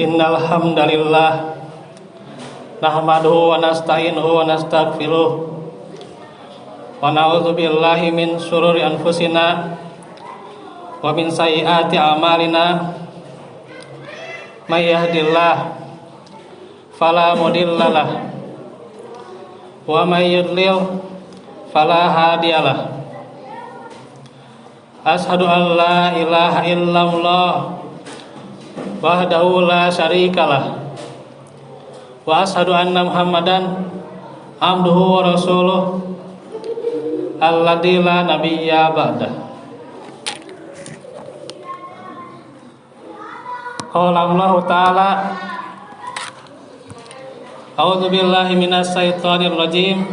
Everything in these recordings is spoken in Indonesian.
Innal hamdalillah nahmaduhu wa nasta'inuhu wa nastaghfiruh wa na'udzu billahi min syururi anfusina wa min sayyiati a'malina may yahdihillahu fala mudhillalah wa may yudlil fala hadiyalah. Ashhadu an la ilaha illallah wahdahu la syarikalah wa ashhadu anna Muhammadan abduhu wa rasuluh alladzi la nabiyya ba'dah. Qala Allah ta'ala a'udzu billahi minas syaitonir rajim.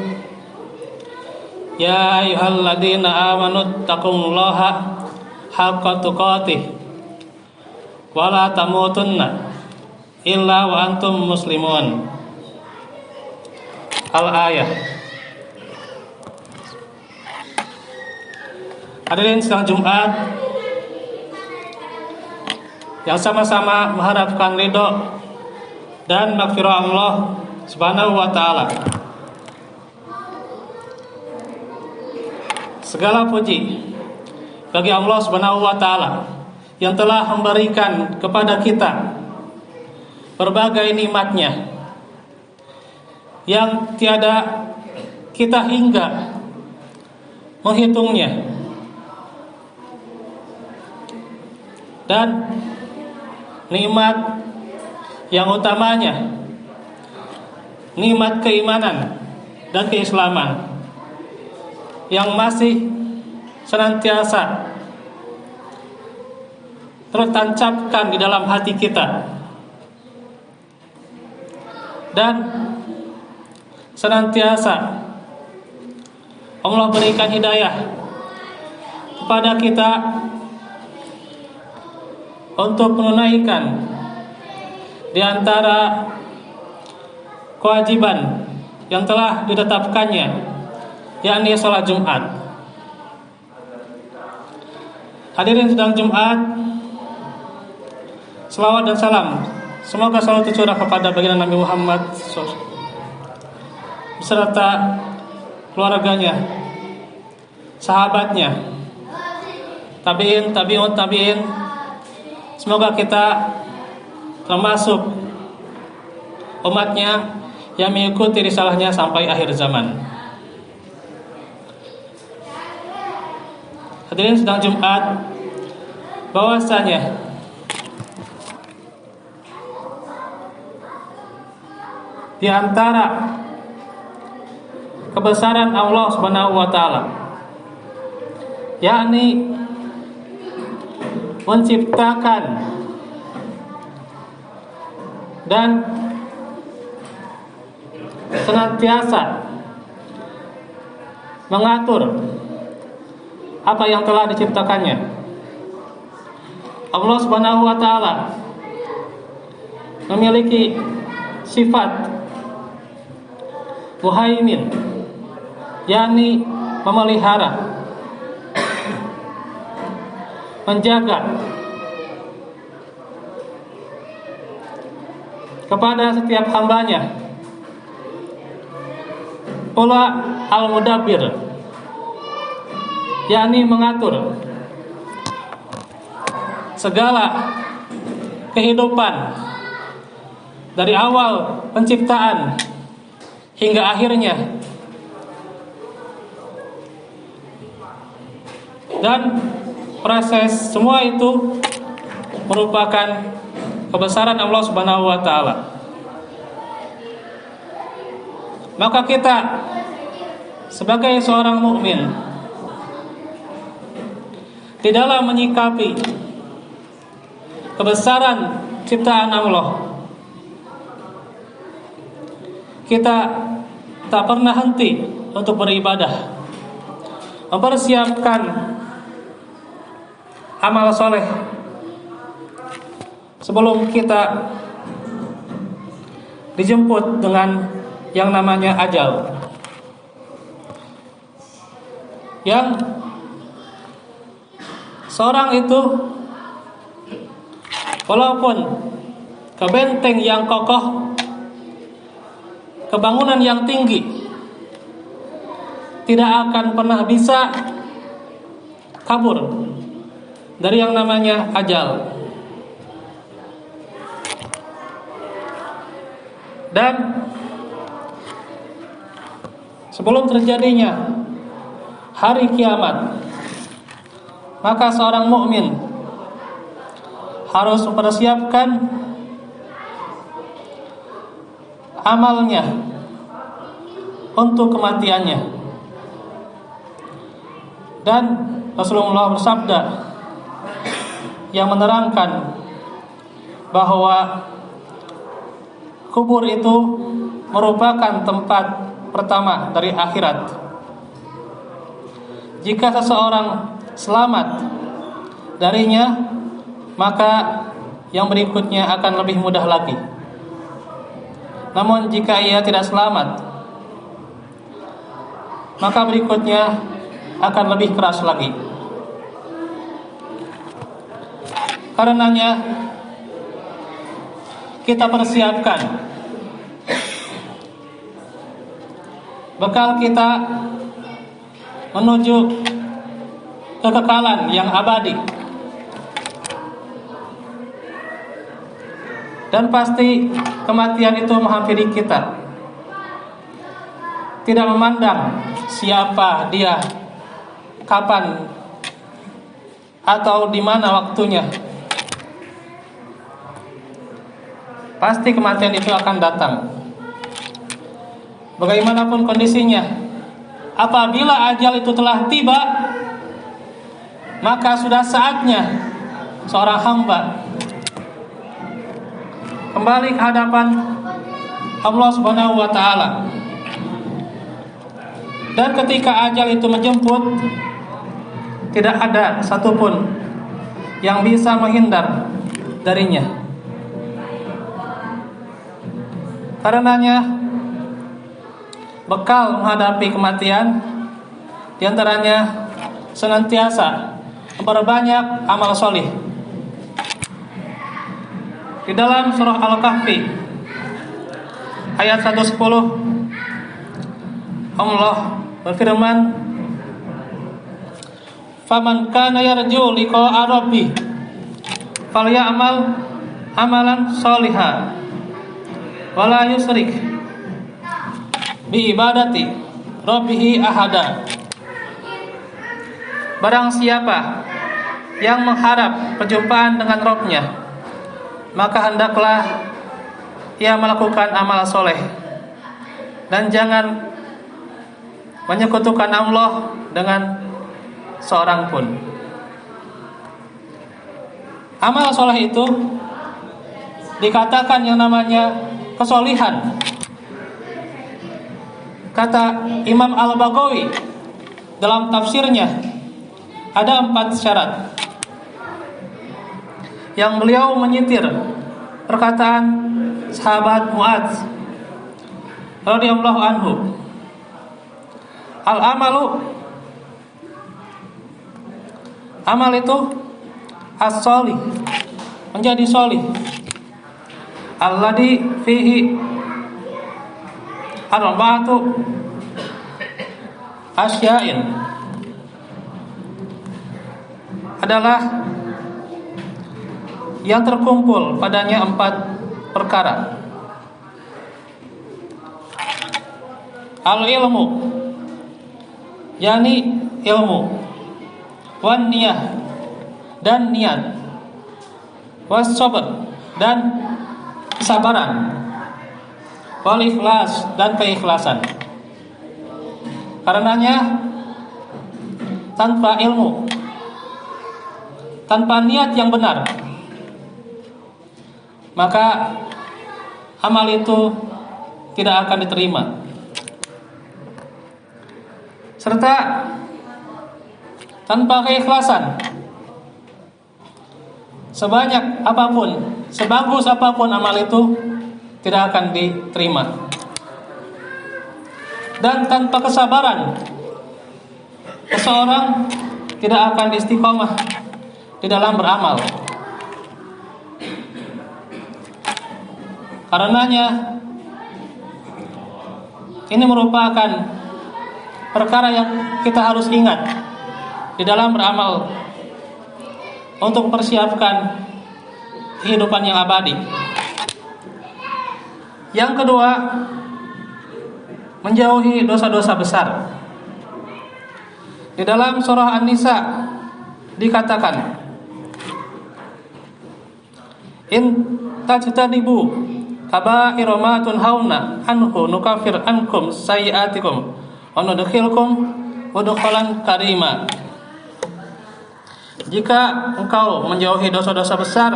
Ya ayyuhalladzina amanu taqullaha haqqa tuqatih wa la tamutunna illa wa antum muslimun. Al-ayah. Hadirin sidang Jumat yang sama-sama mengharapkan ridho dan maghfirah Allah Subhanahu wa taala. Segala puji bagi Allah Subhanahu wa taala yang telah memberikan kepada kita berbagai nikmat-Nya yang tiada kita hingga menghitungnya, dan nikmat yang utamanya nikmat keimanan dan keislaman yang masih senantiasa tertancapkan di dalam hati kita dan senantiasa Allah berikan hidayah kepada kita untuk menunaikan di antara kewajiban yang telah ditetapkannya, yakni sholat Jumat. Hadirin sidang Jumat, selawat dan salam semoga selalu tercurah kepada baginda Nabi Muhammad beserta keluarganya, sahabatnya, tabi'in, tabi'ut tabi'in. Semoga kita termasuk umatnya yang mengikuti risalahnya sampai akhir zaman. Hadirin sedang Jumat, bahwasanya di antara kebesaran Allah Subhanahu wa taala yakni menciptakan dan senantiasa mengatur apa yang telah diciptakannya. Allah Subhanahu wa taala memiliki sifat muhaimin, yakni memelihara, menjaga kepada setiap hambanya. Pula al-mudabbir, yakni mengatur segala kehidupan dari awal penciptaan hingga akhirnya, dan proses semua itu merupakan kebesaran Allah Subhanahu wa taala. Maka kita sebagai seorang mukmin di dalam menyikapi kebesaran ciptaan Allah, kita tak pernah henti untuk beribadah, mempersiapkan amal soleh sebelum kita dijemput dengan yang namanya ajal, yang seorang itu walaupun ke benteng yang kokoh, ke bangunan yang tinggi, tidak akan pernah bisa kabur dari yang namanya ajal. Dan sebelum terjadinya hari kiamat, maka seorang mukmin harus mempersiapkan amalnya untuk kematiannya. Dan Rasulullah bersabda yang menerangkan bahwa kubur itu merupakan tempat pertama dari akhirat. Jika seseorang selamat darinya, maka yang berikutnya akan lebih mudah lagi. Namun jika ia tidak selamat, maka berikutnya akan lebih keras lagi. Karenanya kita persiapkan bekal kita menuju kekekalan yang abadi. Dan pasti kematian itu menghampiri kita, tidak memandang siapa dia, kapan atau di mana waktunya. Pasti kematian itu akan datang. Bagaimanapun kondisinya, apabila ajal itu telah tiba, maka sudah saatnya seorang hamba kembali ke hadapan Allah Subhanahu wa taala. Dan ketika ajal itu menjemput, tidak ada satupun yang bisa menghindar darinya. Karenanya bekal menghadapi kematian diantaranya senantiasa memperbanyak amal solih. Di dalam surah Al-Kahfi ayat 110 Allah berfirman, "Faman kana yarju liqa'a rabbih falyamal amalan sholihan wala yusrik bi ibadati rabbih ahada." Barang siapa yang mengharap perjumpaan dengan Rabb-nya, maka hendaklah ia melakukan amal soleh dan jangan menyekutukan Allah dengan seorang pun. Amal soleh itu dikatakan yang namanya kesolihan. Kata Imam Al-Baghawi dalam tafsirnya, ada 4 syarat yang beliau menyitir perkataan sahabat Mu'adz radhiyallahu anhu. Al-amalu, amal itu as-solih, menjadi solih, alladhi fihi arba'atu asya'in, adalah yang terkumpul padanya 4 perkara. Al-ilmu, yakni ilmu, wan niyah, dan niat, was sabr, dan kesabaran, wal ikhlas, dan keikhlasan. Karenanya tanpa ilmu, tanpa niat yang benar, maka amal itu tidak akan diterima. Serta tanpa keikhlasan, sebanyak apapun, sebagus apapun amal itu tidak akan diterima. Dan tanpa kesabaran, seseorang tidak akan istiqomah di dalam beramal. Karenanya ini merupakan perkara yang kita harus ingat di dalam beramal untuk mempersiapkan kehidupan yang abadi. Yang kedua, menjauhi dosa-dosa besar. Di dalam surah An-Nisa dikatakan, in tajtanibu kaba'ira ma tunhauna anhu nukaffir ankum sayi'atikum wa nudkhilkum mudkhalan karima. Jika engkau menjauhi dosa-dosa besar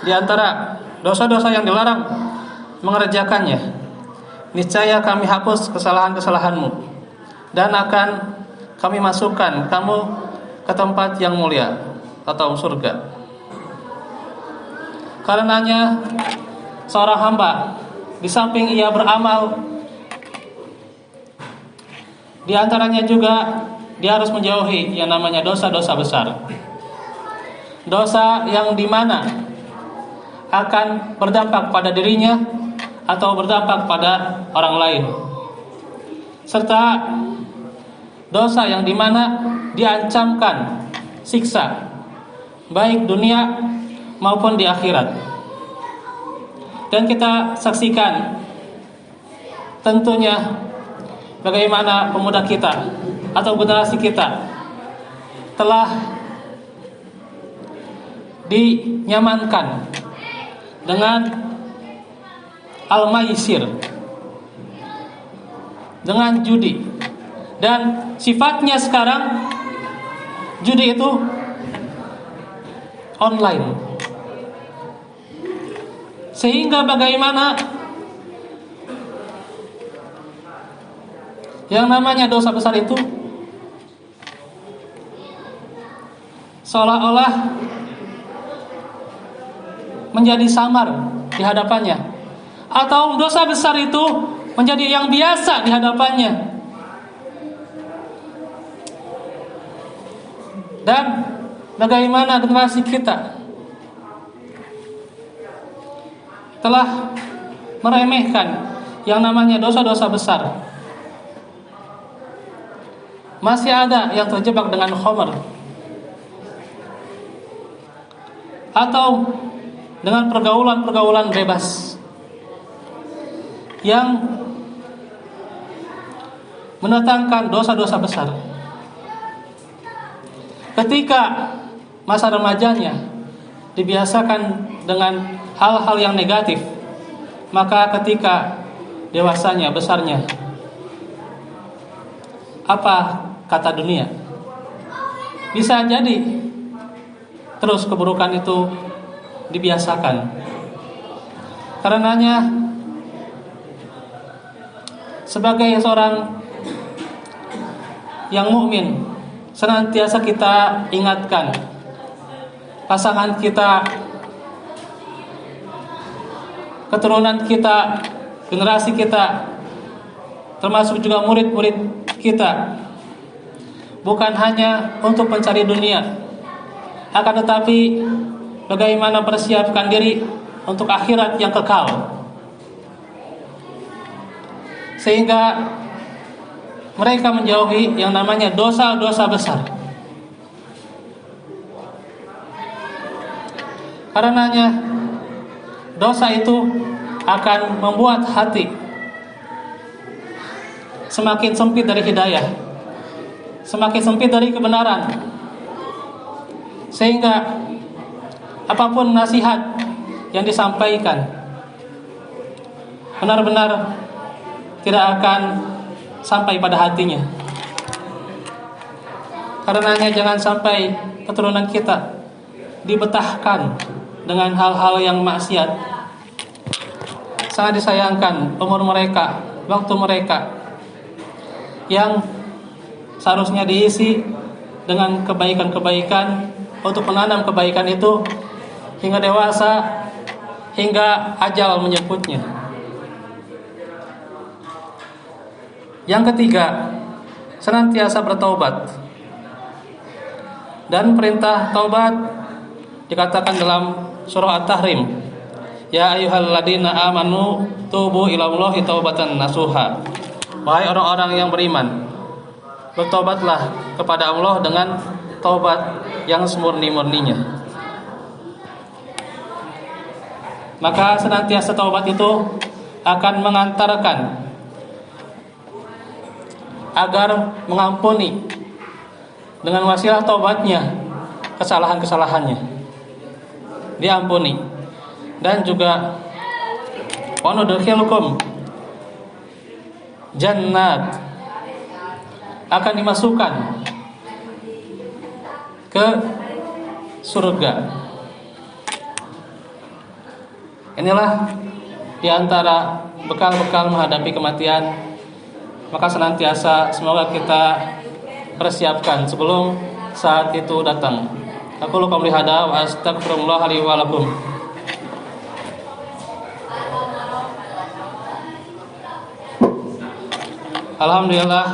di antara dosa-dosa yang dilarang mengerjakannya, niscaya kami hapus kesalahan-kesalahanmu dan akan kami masukkan kamu ke tempat yang mulia atau surga. Karenanya seorang hamba di samping ia beramal, di antaranya juga dia harus menjauhi yang namanya dosa-dosa besar. Dosa yang dimana akan berdampak pada dirinya atau berdampak pada orang lain, serta dosa yang dimana diancamkan siksa baik dunia maupun di akhirat. Dan kita saksikan tentunya bagaimana pemuda kita atau generasi kita telah dinyamankan dengan al-maisir, dengan judi. Dan sifatnya sekarang judi itu online. Sehingga bagaimana yang namanya dosa besar itu seolah-olah menjadi samar di hadapannya, atau dosa besar itu menjadi yang biasa di hadapannya. Dan bagaimana generasi kita telah meremehkan yang namanya dosa-dosa besar. Masih ada yang terjebak dengan khamr atau dengan pergaulan-pergaulan bebas yang mendatangkan dosa-dosa besar. Ketika masa remajanya dibiasakan dengan hal-hal yang negatif, maka ketika dewasanya, besarnya, apa kata dunia? Bisa jadi terus keburukan itu dibiasakan. Karenanya sebagai seorang yang mukmin, senantiasa kita ingatkan pasangan kita, keturunan kita, generasi kita, termasuk juga murid-murid kita, bukan hanya untuk mencari dunia, akan tetapi bagaimana persiapkan diri untuk akhirat yang kekal, sehingga mereka menjauhi yang namanya dosa-dosa besar. Karenanya dosa itu akan membuat hati semakin sempit dari hidayah, semakin sempit dari kebenaran, sehingga apapun nasihat yang disampaikan benar-benar tidak akan sampai pada hatinya. Karenanya jangan sampai keturunan kita dibetahkan dengan hal-hal yang maksiat. Sangat disayangkan umur mereka, waktu mereka yang seharusnya diisi dengan kebaikan-kebaikan, untuk menanam kebaikan itu hingga dewasa, hingga ajal menjemputnya. Yang ketiga, senantiasa bertaubat. Dan perintah taubat dikatakan dalam surah At-Tahrim, Ya ayyuhalladzina amanu tubu ilallahi taubatan nasuha. Wahai orang-orang yang beriman, bertobatlah kepada Allah dengan taubat yang semurni-murninya. Maka senantiasa taubat itu akan mengantarkan agar mengampuni dengan wasilah taubatnya kesalahan-kesalahannya diampuni, dan juga wa nudkhilukum jannat, akan dimasukkan ke surga. Inilah diantara bekal-bekal menghadapi kematian. Maka senantiasa semoga kita persiapkan sebelum saat itu datang. Aku lupa melihat wa astagfirullah li wa lakum. Alhamdulillah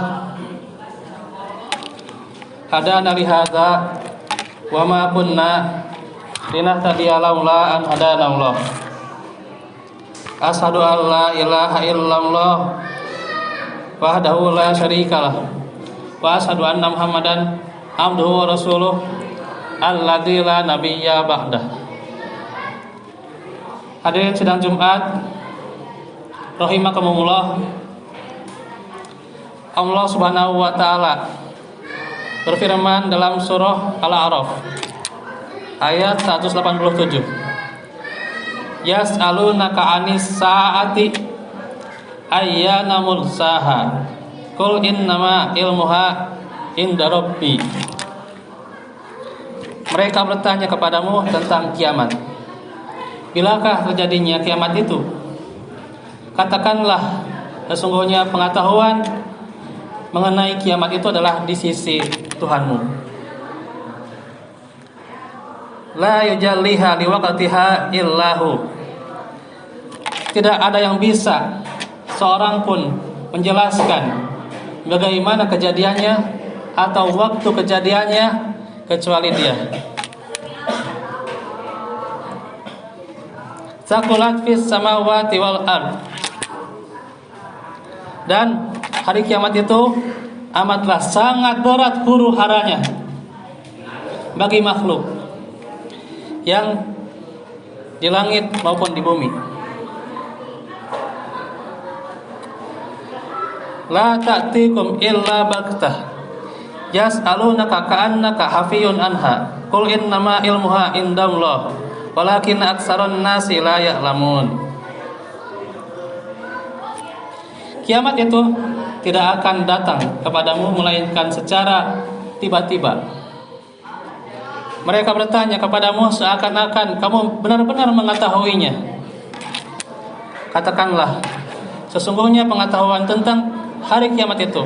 hadana li hadza wa ma kunna linahtadiya laula an hadana Allah. Asyhadu an la ilaha illallah wahdahu la syarikalah wa asyhadu anna Muhammadan abduhu wa rasuluh alladzi la nabiyya ba'dah. Hadirin sidang Jumat rahimakumullah. Allah Subhanahu wa taala berfirman dalam surah Al-A'raf ayat 187. Yas'alunaka 'anis sa'ati ayyana mursaha qul innama ilmuha inda rabbi. Mereka bertanya kepadamu tentang kiamat. Bilakah terjadinya kiamat itu? Katakanlah, sesungguhnya pengetahuan mengenai kiamat itu adalah di sisi Tuhanmu. La yujalliha liwaqtiha illahu. Tidak ada yang bisa seorang pun menjelaskan bagaimana kejadiannya atau waktu kejadiannya kecuali Dia. Saqulat fis samawati wal ard. Dan hari kiamat itu amatlah sangat berat huru-haranya bagi makhluk yang di langit maupun di bumi. La ta'tikum illa baghtah yas'alunaka ka'annaka hafiyun anha qul innama ilmuha indallah walakin aktsarun nasi la ya'lamun. Kiamat itu tidak akan datang kepadamu melainkan secara tiba-tiba. Mereka bertanya kepadamu seakan-akan kamu benar-benar mengetahuinya. Katakanlah, sesungguhnya pengetahuan tentang hari kiamat itu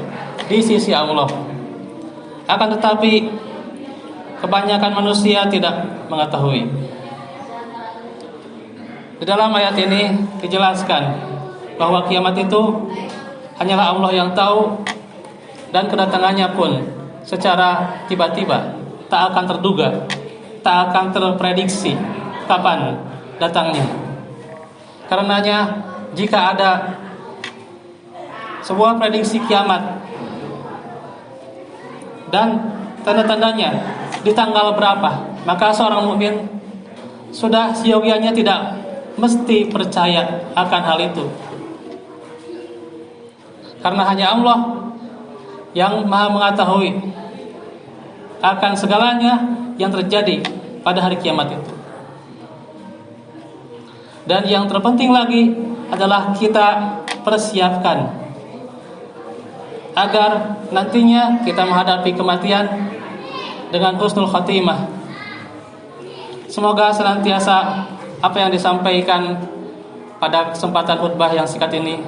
di sisi Allah. Akan tetapi kebanyakan manusia tidak mengetahui. Di dalam ayat ini dijelaskan bahwa kiamat itu hanyalah Allah yang tahu, dan kedatangannya pun secara tiba-tiba, tak akan terduga, tak akan terprediksi kapan datangnya. Karenanya jika ada sebuah prediksi kiamat dan tanda-tandanya di tanggal berapa, maka seorang mukmin sudah seyogianya tidak mesti percaya akan hal itu. Karena hanya Allah yang Maha mengetahui akan segalanya yang terjadi pada hari kiamat itu. Dan yang terpenting lagi adalah kita persiapkan agar nantinya kita menghadapi kematian dengan husnul khatimah. Semoga senantiasa apa yang disampaikan pada kesempatan khutbah yang singkat ini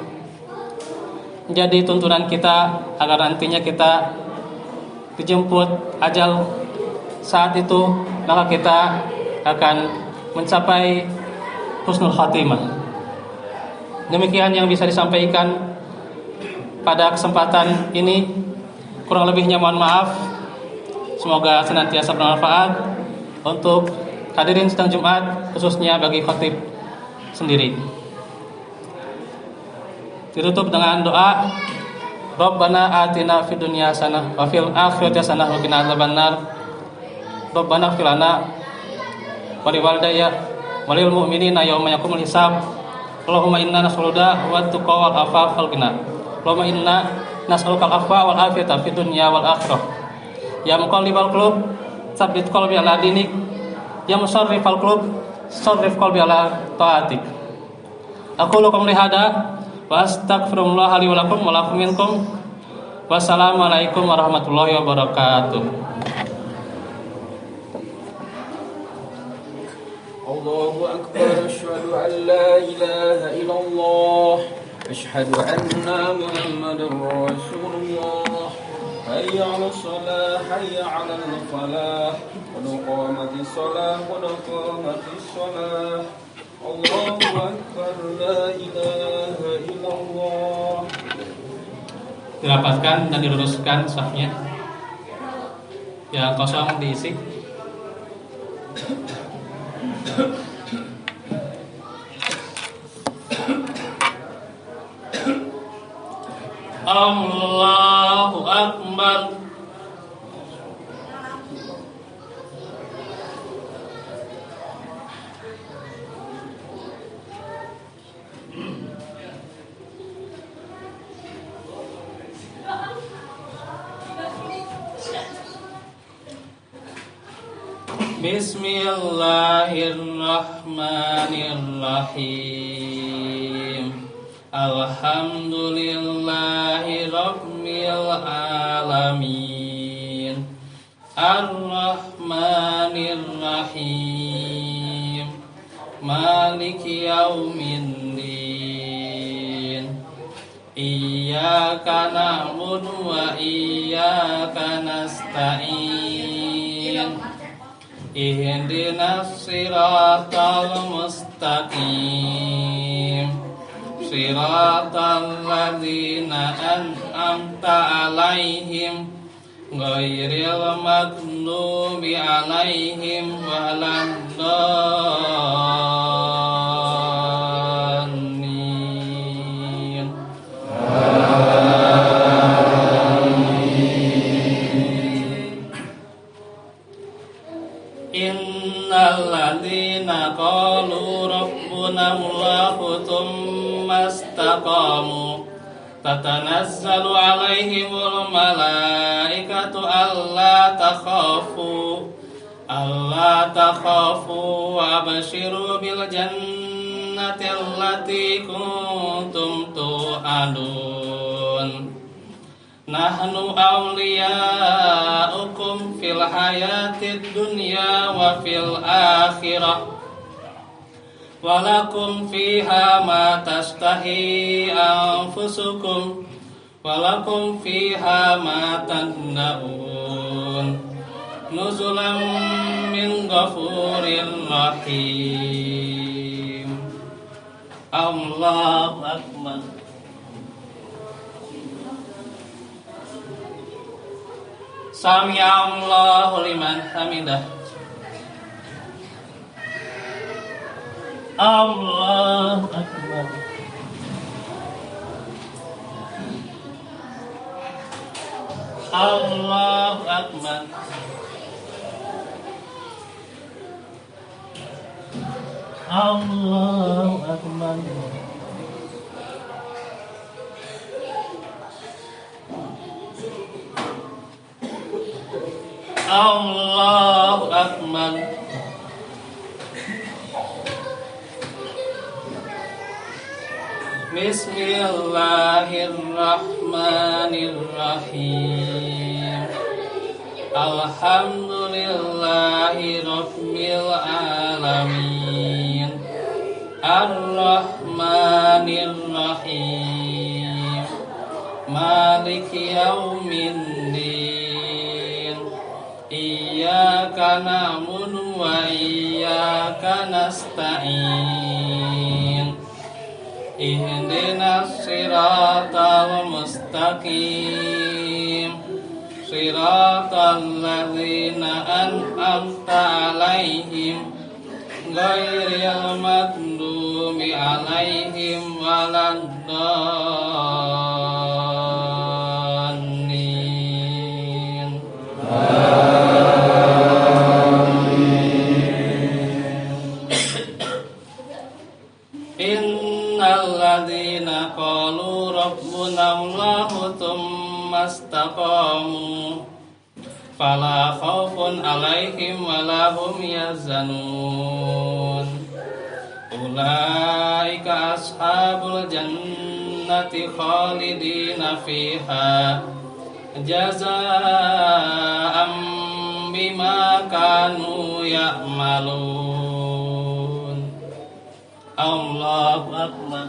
menjadi tuntunan kita agar nantinya kita dijemput ajal saat itu, maka kita akan mencapai husnul khatimah. Demikian yang bisa disampaikan pada kesempatan ini. Kurang lebihnya mohon maaf. Semoga senantiasa bermanfaat untuk hadirin sidang Jumat, khususnya bagi khatib sendiri. Ditutup dengan doa, Rabbana atina fid dunya hasanah wa fil akhirati hasanah wa qina adzabannar. Rabbana ighfir lana wa liwalidayya wa lil mu'minina yauma yaqumul hisab. Allahumma inna nas'aluka wa tuqa wal afaf wal ghina. Allahumma inna nas'aluka al afwa wal afiyata fid dunya wal akhirah. Ya muqallibal qulub, tsabbit qalbi ala dinik. Ya musarrifal qulub, sarrif qalbi ala taatik. Aqulu qawli hada wa astaghfirullah li wa lakum wa lakum minkum. Wassalamualaikum warahmatullahi wabarakatuh. Allahu akbar, asyhadu an la ilaha illallah, asyhadu anna Muhammadar Rasulullah. Hayya 'alas shalah, hayya 'alal falah, qad qamatis shalah, qad qamatis shalah. Allahu akbar, la ilaha illallah. Dirapatkan dan diluruskan safnya. Yang kosong diisi. Allahu akbar. Bismillahirrahmanirrahim. Alhamdulillahi rabbil alamin. Ar-Rahmanir-Rahim. Maliki yaumiddin. Iyyaka na'budu wa iyyaka nasta'in. Ihdinas siratal mustaqim. Siratal ladzina an'amta 'alaihim ghairil maghdubi 'alaihim waladdallin. Innal ladzina qalu rabbuna Allahu tsumma istaqamu tatanazzalu 'alaihimul malaikatu alla takhafu wa abshiru bil jannati allati kuntum tu'adun. Nahnu awliya'ukum fil hayatid dunya wa fil akhirah. Walakum fiha ma tashtahi anfusukum. Walakum fiha ma tad'un. Nuzulan min ghafurir rahim. Allahu akbar. Sami'a Allahu liman hamidah. Allahu akbar. Allahu akbar. Allahu akbar. Allahu akbar. Bismillahirrahmanirrahim. Alhamdulillahi rabbil alamin. Ar-Rahmanir-Rahim. Maliki yaumiddin. Iyyaka na'budu wa iyyaka nasta'in. Ihdinas siratal mustaqim. Siratal ladzina an'amta 'alaihim ghairil maghdubi عليهم ولا الضالين إن الذين قالوا ربنا الله ثم استقاموا فلا خوف عليهم ولا هم يحزنون أولئك أصحاب الجنة خالدين فيها جزاء بما كانوا يعملون الله أكبر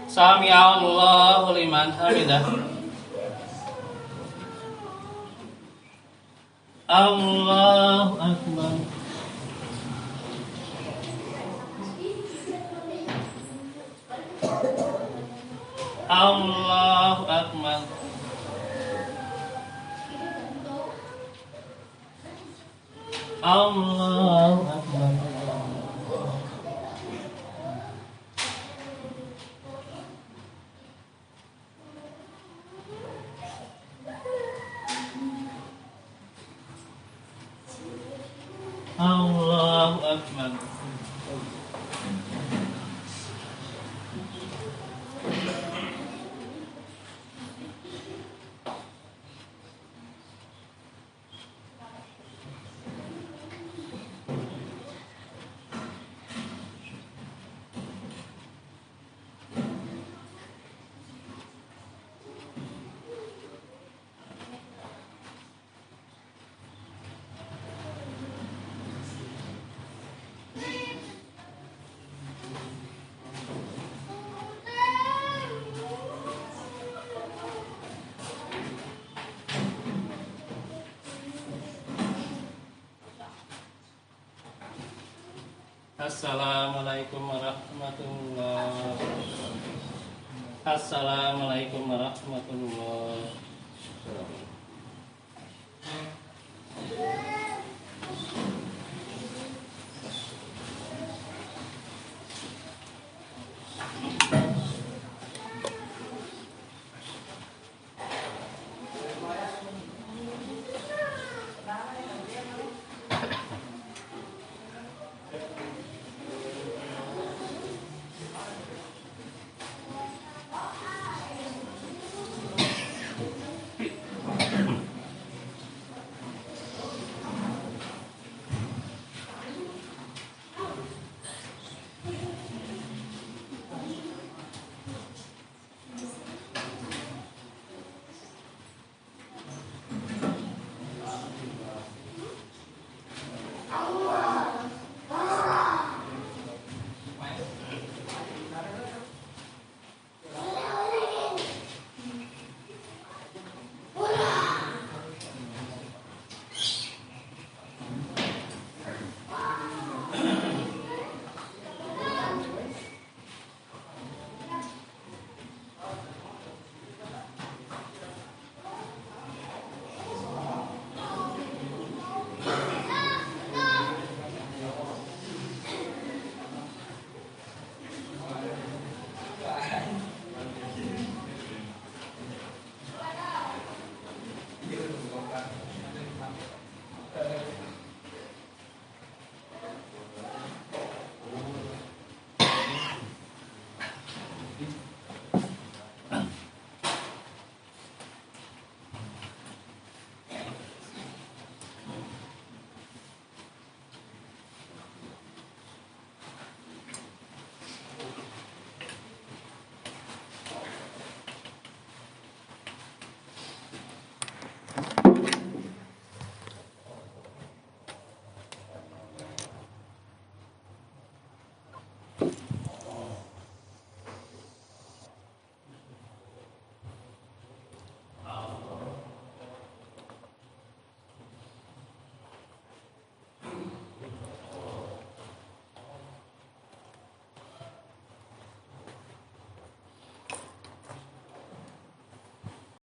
سمع الله لمن حمده الله أكبر الله أكبر الله أكبر الله أكبر Assalamualaikum warahmatullahi wabarakatuh. Assalamualaikum warahmatullahi wabarakatuh.